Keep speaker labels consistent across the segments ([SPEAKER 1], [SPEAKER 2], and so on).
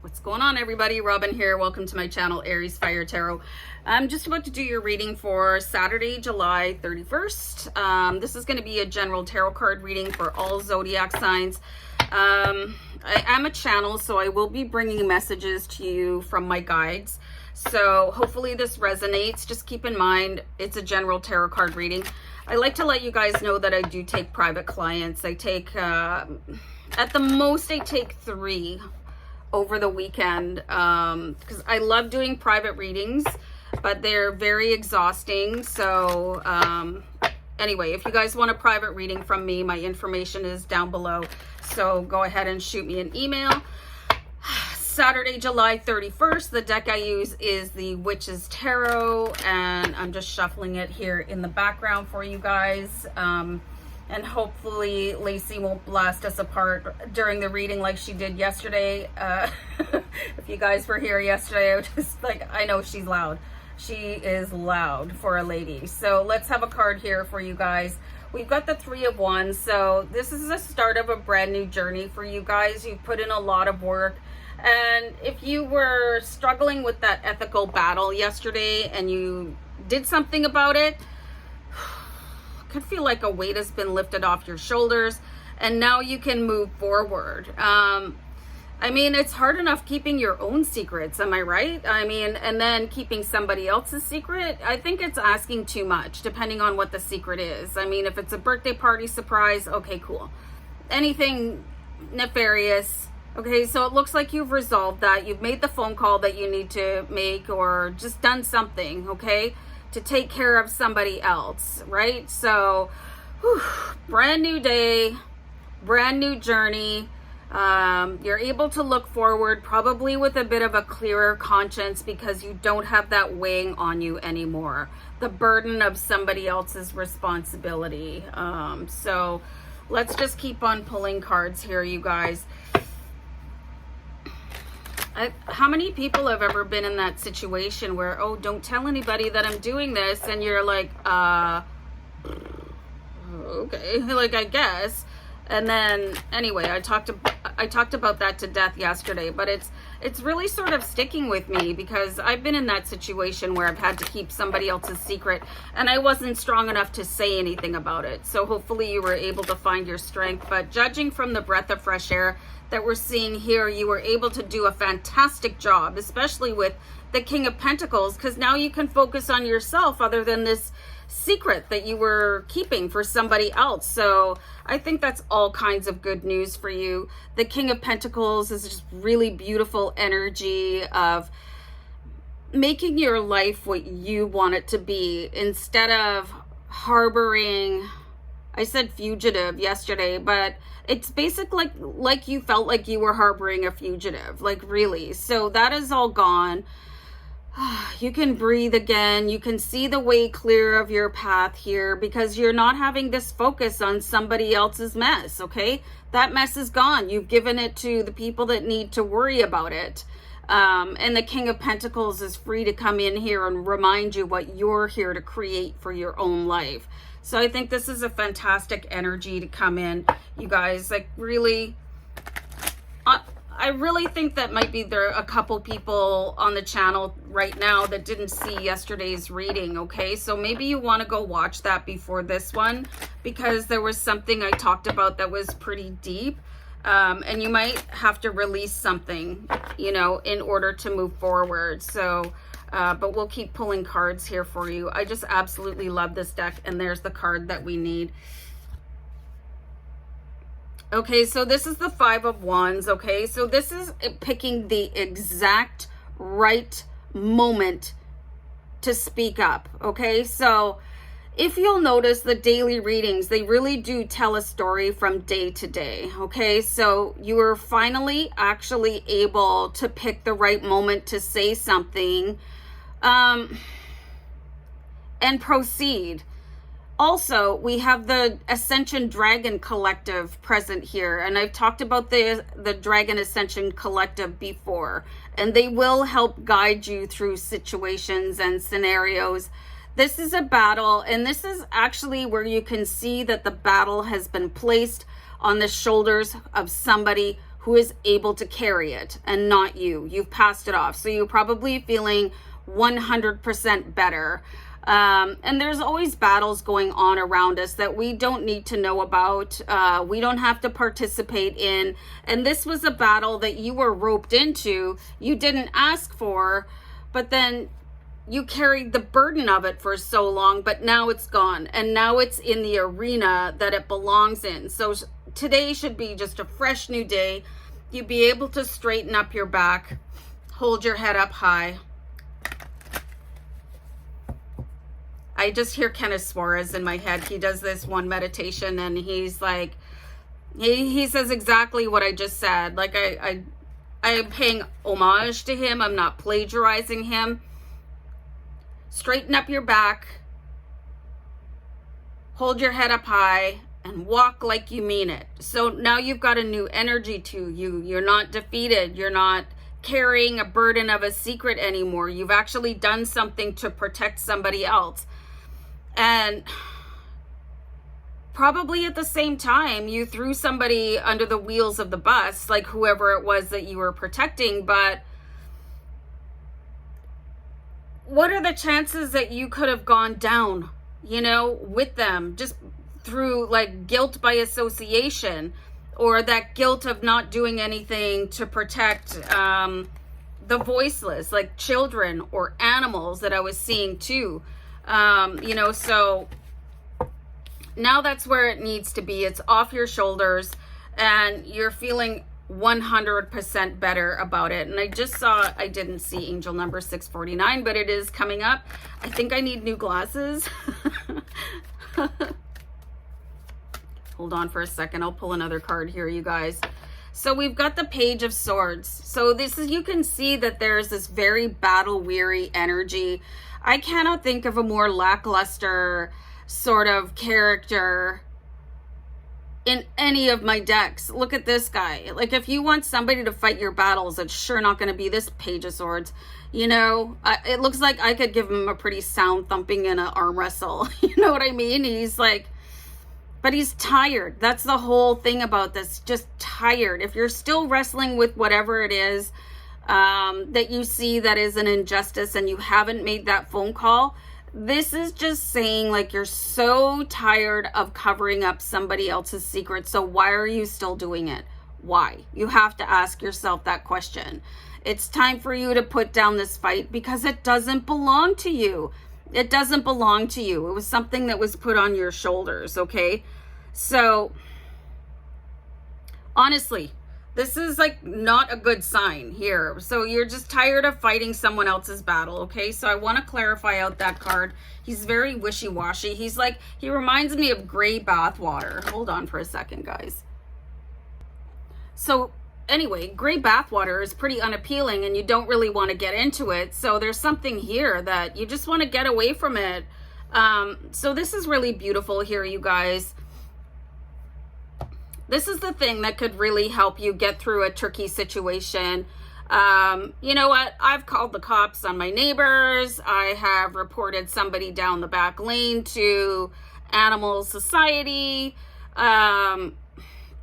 [SPEAKER 1] What's going on, everybody? Robin here. Welcome to my channel, AriesFireTarot. I'm just about to do your reading for Saturday, July 31st. This is going to be a general tarot card reading for all zodiac signs. I am a channel, so I will be bringing messages to you from my guides. So hopefully this resonates. Just keep in mind, it's a general tarot card reading. I like to let you guys know that I do take private clients. I take, at the most, I take 3 over the weekend, because I love doing private readings, but they're very exhausting. So anyway, if you guys want a private reading from me, my information is down below, so go ahead and shoot me an email. Saturday, July 31st, the deck I use is the Witch's Tarot, and I'm just shuffling it here in the background for you guys. And hopefully Lacey won't blast us apart during the reading like she did yesterday. If you guys were here yesterday, I was just like, I know she's loud. She is loud for a lady. So let's have a card here for you guys. We've got the 3 of Wands. So this is the start of a brand new journey for you guys. You've put in a lot of work. And if you were struggling with that ethical battle yesterday and you did something about it, could feel like a weight has been lifted off your shoulders and now you can move forward. I mean, it's hard enough keeping your own secrets, am I right? I mean, and then keeping somebody else's secret, I think it's asking too much, depending on what the secret is. I mean, if it's a birthday party surprise, okay, cool. Anything nefarious, okay, so it looks like you've resolved that. You've made the phone call that you need to make, or just done something, okay, to take care of somebody else, right? So, whew, brand new day, brand new journey. You're able to look forward, probably with a bit of a clearer conscience, because you don't have that weighing on you anymore, the burden of somebody else's responsibility. So let's just keep on pulling cards here, you guys. How many people have ever been in that situation where, oh, don't tell anybody that I'm doing this, and you're like, okay, like, I guess. And then anyway, I talked about that to death yesterday, but it's really sort of sticking with me, because I've been in that situation where I've had to keep somebody else's secret and I wasn't strong enough to say anything about it. So hopefully you were able to find your strength. But judging from the breath of fresh air that we're seeing here, you were able to do a fantastic job, especially with the King of Pentacles, because now you can focus on yourself other than this secret that you were keeping for somebody else. So I think that's all kinds of good news for you. The King of Pentacles is just really beautiful energy of making your life what you want it to be, instead of harboring, I said fugitive yesterday, but it's basically like you felt like you were harboring a fugitive, like, really. So that is all gone. You can breathe again. You can see the way clear of your path here, because you're not having this focus on somebody else's mess, okay? That mess is gone. You've given it to the people that need to worry about it. And the King of Pentacles is free to come in here and remind you what you're here to create for your own life. So I think this is a fantastic energy to come in, you guys. Like, really, I really think that might be there a couple people on the channel right now that didn't see yesterday's reading, okay? So maybe you want to go watch that before this one, because there was something I talked about that was pretty deep, and you might have to release something, you know, in order to move forward. So, but we'll keep pulling cards here for you. I just absolutely love this deck, and there's the card that we need. Okay, so this is the 5 of Wands, okay? So this is picking the exact right moment to speak up, okay? So if you'll notice, the daily readings, they really do tell a story from day to day, okay? So you are finally actually able to pick the right moment to say something, and proceed. Also, we have the Ascension Dragon Collective present here, and I've talked about the Dragon Ascension Collective before, and they will help guide you through situations and scenarios. This is a battle, and this is actually where you can see that the battle has been placed on the shoulders of somebody who is able to carry it and not you. You've passed it off. So you're probably feeling 100% better. And there's always battles going on around us that we don't need to know about. We don't have to participate in. And this was a battle that you were roped into. You didn't ask for, but then you carried the burden of it for so long, but now it's gone. And now it's in the arena that it belongs in. So today should be just a fresh new day. You'd be able to straighten up your back, hold your head up high. I just hear Kenneth Suarez in my head. He does this one meditation and he's like, he says exactly what I just said. Like I am paying homage to him. I'm not plagiarizing him. Straighten up your back, hold your head up high, and walk like you mean it. So now you've got a new energy to you. You're not defeated. You're not carrying a burden of a secret anymore. You've actually done something to protect somebody else. And probably at the same time, you threw somebody under the wheels of the bus, like whoever it was that you were protecting. But what are the chances that you could have gone down, you know, with them just through like guilt by association, or that guilt of not doing anything to protect the voiceless, like children or animals that I was seeing too. You know, so now that's where it needs to be. It's off your shoulders and you're feeling 100% better about it. And I just saw, I didn't see angel number 649, but it is coming up. I think I need new glasses. Hold on for a second. I'll pull another card here, you guys. So we've got the Page of Swords. So this is, you can see that there's this very battle weary energy. I cannot think of a more lackluster sort of character in any of my decks. Look at this guy. Like, if you want somebody to fight your battles, it's sure not going to be this Page of Swords. You know, it looks like I could give him a pretty sound thumping in an arm wrestle. You know what I mean? He's like, but he's tired. That's the whole thing about this. Just tired. If you're still wrestling with whatever it is that you see that is an injustice and you haven't made that phone call, this is just saying like you're so tired of covering up somebody else's secret. So why are you still doing it? Why? You have to ask yourself that question. It's time for you to put down this fight because it doesn't belong to you. It doesn't belong to you. It was something that was put on your shoulders, okay? So honestly, this is like not a good sign here. So you're just tired of fighting someone else's battle, okay? So I want to clarify out that card. He's very wishy-washy. He's like, he reminds me of gray bathwater. Hold on for a second, guys. So anyway, gray bathwater is pretty unappealing and you don't really want to get into it. So there's something here that you just want to get away from it. So this is really beautiful here, you guys. This is the thing that could really help you get through a tricky situation. You know what? I've called the cops on my neighbors. I have reported somebody down the back lane to Animal Society,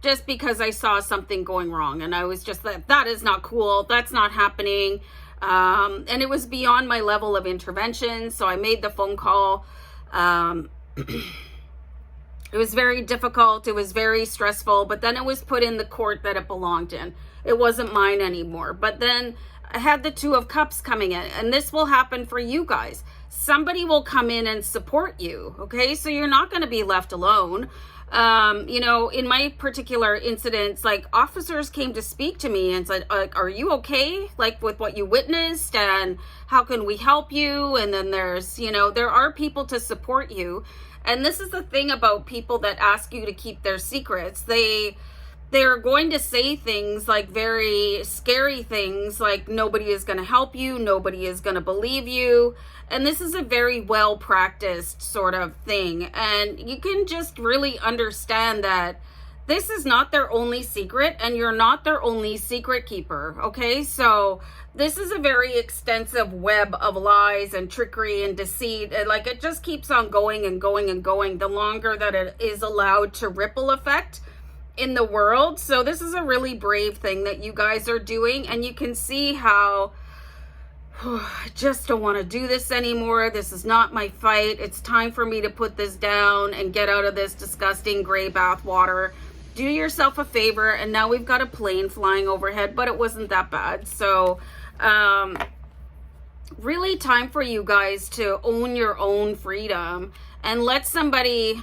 [SPEAKER 1] just because I saw something going wrong. And I was just like, that is not cool. That's not happening. And it was beyond my level of intervention. So I made the phone call. It was very difficult. It was very stressful, but then it was put in the court that it belonged in. It wasn't mine anymore. But then I had the Two of Cups coming in, and this will happen for you guys. Somebody will come in and support you, okay? So you're not going to be left alone. You know, in my particular incidents, like officers came to speak to me and said, are you okay? Like with what you witnessed, and how can we help you? And then there's, you know, there are people to support you. And this is the thing about people that ask you to keep their secrets. They're going to say things like very scary things, like nobody is going to help you, nobody is going to believe you. And this is a very well practiced sort of thing. And you can just really understand that this is not their only secret, and you're not their only secret keeper, okay? So this is a very extensive web of lies and trickery and deceit. And like it just keeps on going and going and going. The longer that it is allowed to ripple effect, in the world. So this is a really brave thing that you guys are doing, and you can see how I just don't want to do this anymore. This is not my fight. It's time for me to put this down and get out of this disgusting gray bath water. Do yourself a favor. And now we've got a plane flying overhead, but it wasn't that bad. So really time for you guys to own your own freedom and let somebody,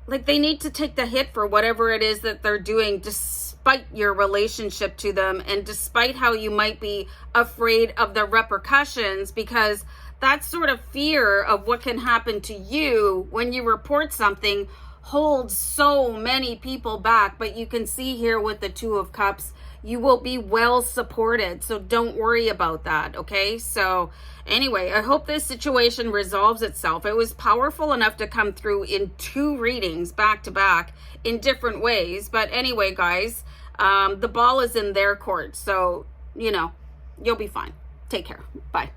[SPEAKER 1] like, they need to take the hit for whatever it is that they're doing, despite your relationship to them and despite how you might be afraid of the repercussions, because that sort of fear of what can happen to you when you report something holds so many people back. But you can see here with the Two of Cups, you will be well supported. So don't worry about that. Okay. So anyway, I hope this situation resolves itself. It was powerful enough to come through in 2 readings back to back in different ways. But anyway, guys, the ball is in their court. So, you know, you'll be fine. Take care. Bye.